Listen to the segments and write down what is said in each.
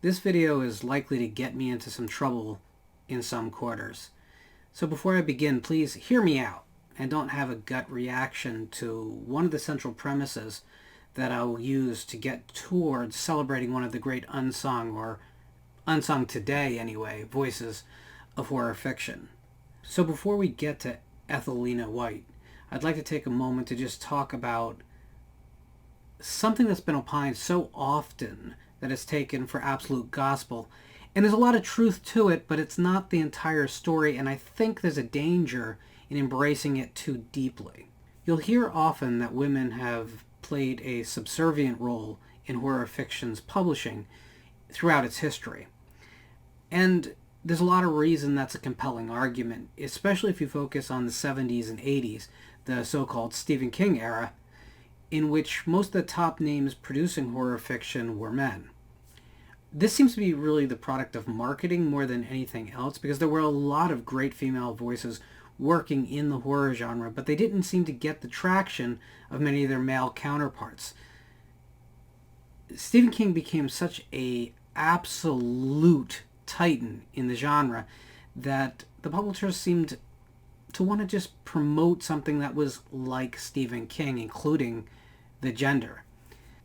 This video is likely to get me into some trouble in some quarters. So before I begin, please hear me out and don't have a gut reaction to one of the central premises that I will use to get towards celebrating one of the great unsung, or unsung today anyway, voices of horror fiction. So before we get to Ethel Lina White, I'd like to take a moment to just talk about something that's been opined so often that it's taken for absolute gospel. And there's a lot of truth to it, but it's not the entire story, and I think there's a danger in embracing it too deeply. You'll hear often that women have played a subservient role in horror fiction's publishing throughout its history. And there's a lot of reason that's a compelling argument, especially if you focus on the 70s and 80s, the so-called Stephen King era, in which most of the top names producing horror fiction were men. This seems to be really the product of marketing more than anything else, because there were a lot of great female voices working in the horror genre, but they didn't seem to get the traction of many of their male counterparts. Stephen King became such an absolute titan in the genre that the publishers seemed to want to just promote something that was like Stephen King, including the gender.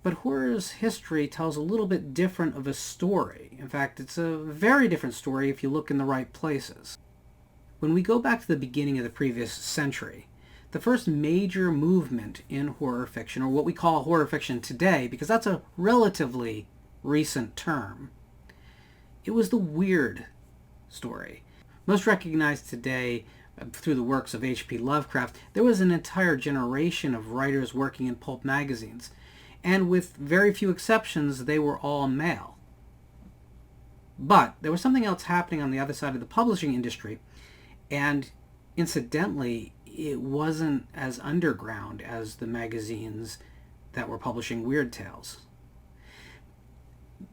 But horror's history tells a little bit different of a story. In fact, it's a very different story if you look in the right places. When we go back to the beginning of the previous century, the first major movement in horror fiction, or what we call horror fiction today, because that's a relatively recent term, it was the weird story. Most recognized today through the works of H.P. Lovecraft, there was an entire generation of writers working in pulp magazines, and with very few exceptions, they were all male. But there was something else happening on the other side of the publishing industry, and incidentally, it wasn't as underground as the magazines that were publishing weird tales.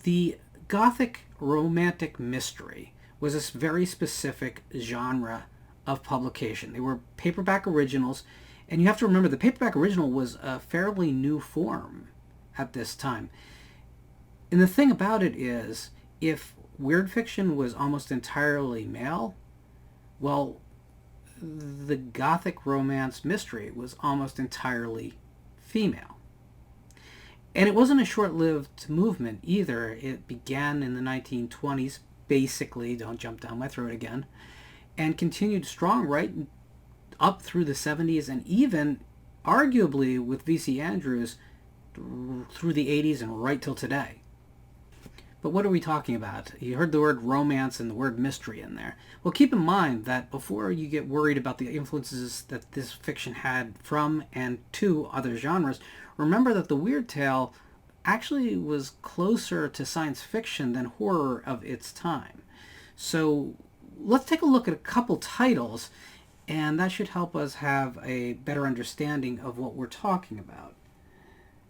The Gothic romantic mystery was this very specific genre of publication. They were paperback originals, and you have to remember the paperback original was a fairly new form at this time. And the thing about it is, if weird fiction was almost entirely male, well, the Gothic romance mystery was almost entirely female. And it wasn't a short-lived movement either. It began in the 1920s, basically, don't jump down my throat again, and continued strong right up through the 70s, and even, arguably, with V.C. Andrews, through the 80s and right till today. But what are we talking about? You heard the word romance and the word mystery in there. Well, keep in mind that before you get worried about the influences that this fiction had from and to other genres, remember that the weird tale actually was closer to science fiction than horror of its time. So let's take a look at a couple titles, and that should help us have a better understanding of what we're talking about.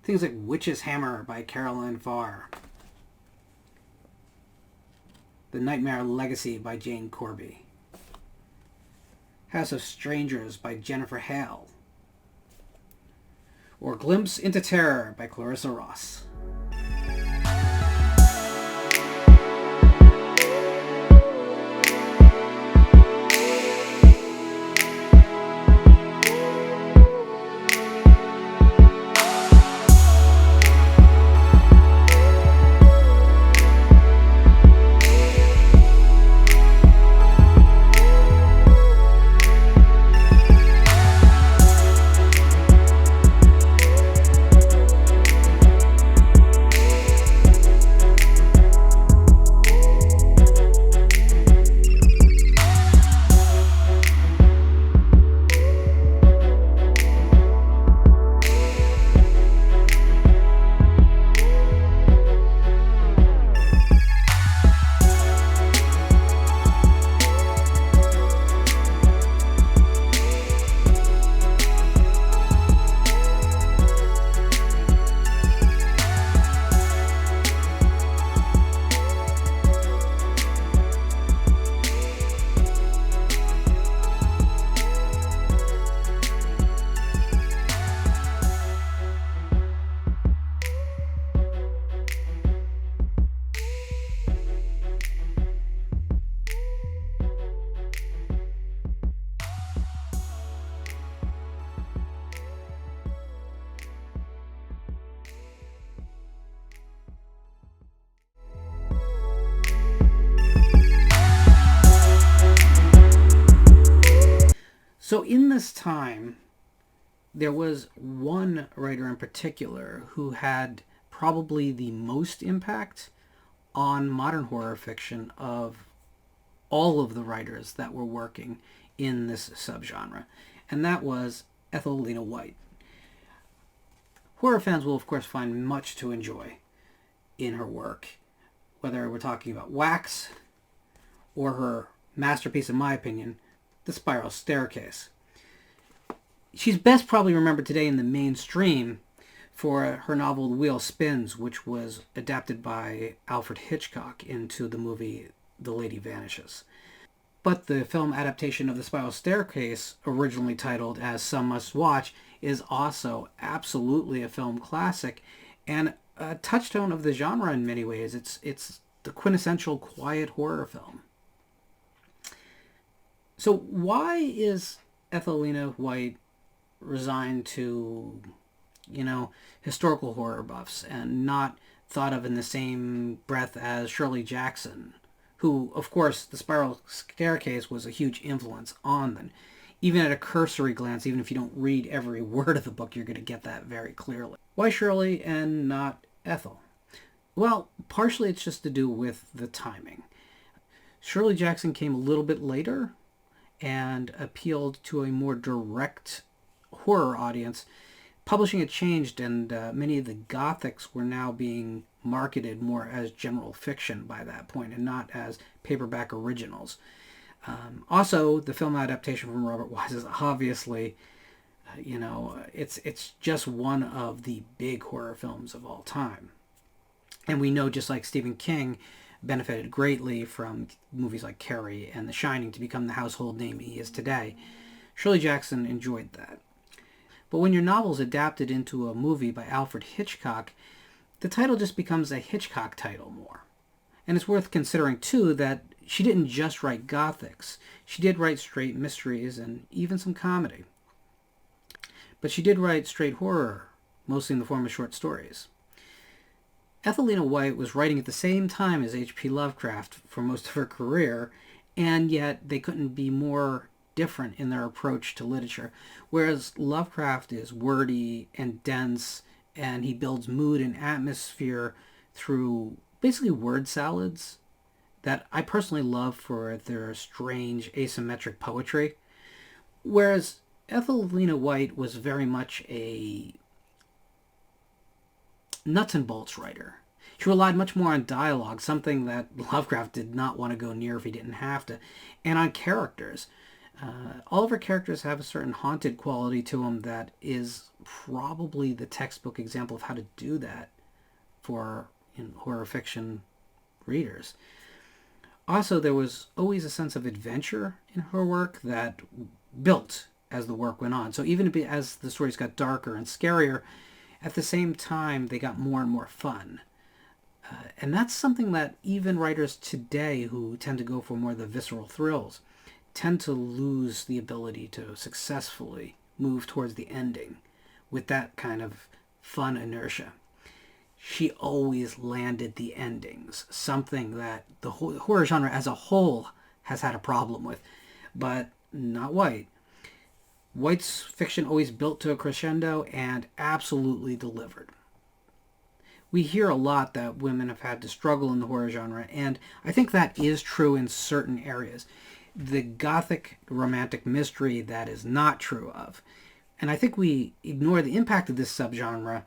Things like Witch's Hammer by Caroline Farr, The Nightmare Legacy by Jane Corby, House of Strangers by Jennifer Hale, or Glimpse into Terror by Clarissa Ross. So in this time, there was one writer in particular who had probably the most impact on modern horror fiction of all of the writers that were working in this subgenre, and that was Ethel Lina White. Horror fans will, of course, find much to enjoy in her work, whether we're talking about Wax or her masterpiece, in my opinion, The Spiral Staircase. She's best probably remembered today in the mainstream for her novel The Wheel Spins, which was adapted by Alfred Hitchcock into the movie The Lady Vanishes. But the film adaptation of The Spiral Staircase, originally titled as Some Must Watch, is also absolutely a film classic and a touchstone of the genre in many ways. It's the quintessential quiet horror film. So why is Ethel Lina White resigned to, historical horror buffs and not thought of in the same breath as Shirley Jackson, who, of course, The Spiral Staircase was a huge influence on them. Even at a cursory glance, even if you don't read every word of the book, you're going to get that very clearly. Why Shirley and not Ethel? Well, partially it's just to do with the timing. Shirley Jackson came a little bit later and appealed to a more direct horror audience. Publishing had changed, and many of the Gothics were now being marketed more as general fiction by that point and not as paperback originals. Also, the film adaptation from Robert Wise is obviously, it's just one of the big horror films of all time. And we know, just like Stephen King benefited greatly from movies like Carrie and The Shining to become the household name he is today, Shirley Jackson enjoyed that. But when your novel is adapted into a movie by Alfred Hitchcock, the title just becomes a Hitchcock title more. And it's worth considering, too, that she didn't just write Gothics. She did write straight mysteries and even some comedy. But she did write straight horror, mostly in the form of short stories. Ethel Lina White was writing at the same time as H.P. Lovecraft for most of her career, and yet they couldn't be more different in their approach to literature. Whereas Lovecraft is wordy and dense, and he builds mood and atmosphere through basically word salads that I personally love for their strange asymmetric poetry. Whereas Ethel Lina White was very much a nuts and bolts writer. She relied much more on dialogue, something that Lovecraft did not want to go near if he didn't have to, and on characters. All of her characters have a certain haunted quality to them that is probably the textbook example of how to do that for horror fiction readers. Also, there was always a sense of adventure in her work that built as the work went on. So even as the stories got darker and scarier, at the same time, they got more and more fun. And that's something that even writers today who tend to go for more of the visceral thrills tend to lose the ability to successfully move towards the ending with that kind of fun inertia. She always landed the endings, something that the horror genre as a whole has had a problem with, but not White. White's fiction always built to a crescendo and absolutely delivered. We hear a lot that women have had to struggle in the horror genre, and I think that is true in certain areas. The Gothic romantic mystery that is not true of. And I think we ignore the impact of this subgenre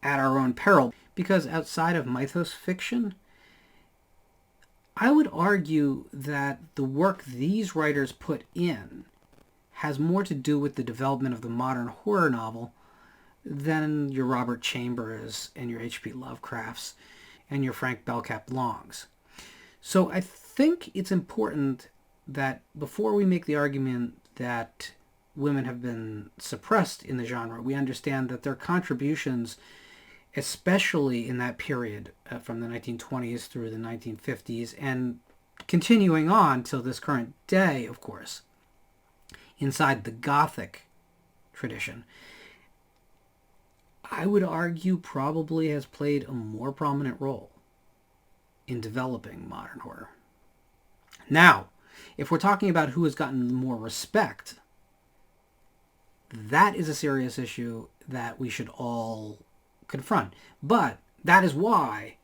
at our own peril, because outside of mythos fiction, I would argue that the work these writers put in has more to do with the development of the modern horror novel than your Robert Chambers and your H.P. Lovecrafts and your Frank Belknap Longs. So I think it's important that before we make the argument that women have been suppressed in the genre, we understand that their contributions, especially in that period from the 1920s through the 1950s and continuing on till this current day, of course, inside the Gothic tradition, I would argue probably has played a more prominent role in developing modern horror. Now, if we're talking about who has gotten more respect That is a serious issue that we should all confront. But that is why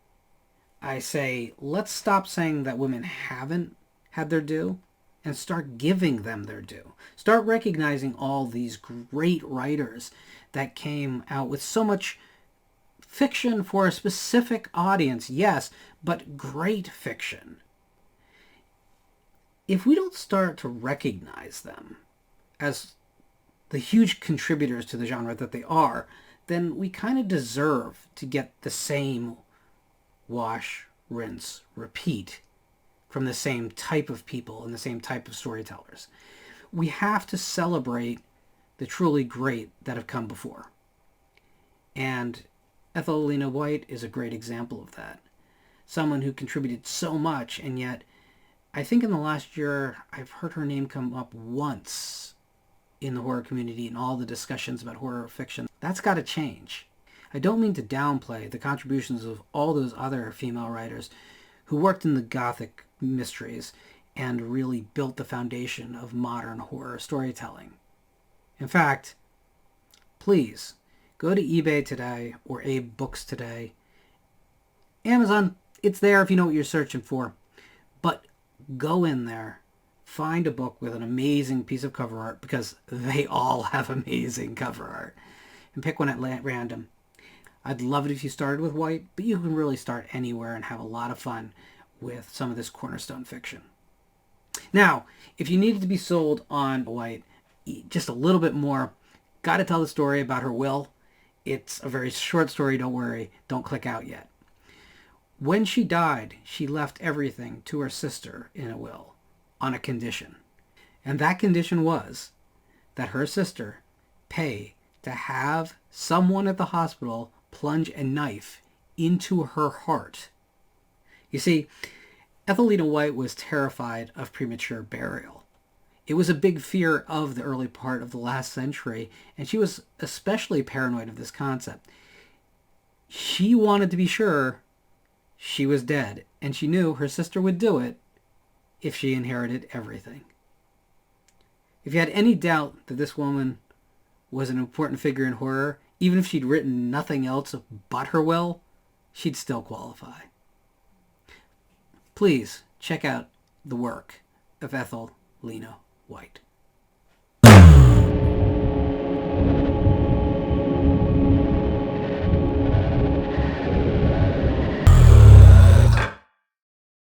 I say, let's stop saying that women haven't had their due and start giving them their due. Start recognizing all these great writers that came out with so much fiction for a specific audience, yes, but great fiction. If we don't start to recognize them as the huge contributors to the genre that they are, then we kind of deserve to get the same wash, rinse, repeat from the same type of people and the same type of storytellers. We have to celebrate the truly great that have come before. And Ethel Lina White is a great example of that. Someone who contributed so much, and yet I think in the last year I've heard her name come up once in the horror community and all the discussions about horror fiction. That's got to change. I don't mean to downplay the contributions of all those other female writers who worked in the Gothic mysteries and really built the foundation of modern horror storytelling. In fact, please go to eBay today or Abe Books today. Amazon, it's there if you know what you're searching for. But go in there, find a book with an amazing piece of cover art, because they all have amazing cover art, and pick one at random. I'd love it if you started with White, but you can really start anywhere and have a lot of fun with some of this cornerstone fiction. Now, if you needed to be sold on White just a little bit more, got to tell the story about her will. It's a very short story, don't worry, don't click out yet. When she died, she left everything to her sister in a will on a condition. And that condition was that her sister pay to have someone at the hospital plunge a knife into her heart. You see, Ethel Lina White was terrified of premature burial. It was a big fear of the early part of the last century, and she was especially paranoid of this concept. She wanted to be sure she was dead, and she knew her sister would do it if she inherited everything. If you had any doubt that this woman was an important figure in horror, even if she'd written nothing else but her will, she'd still qualify. Please check out the work of Ethel Lina White.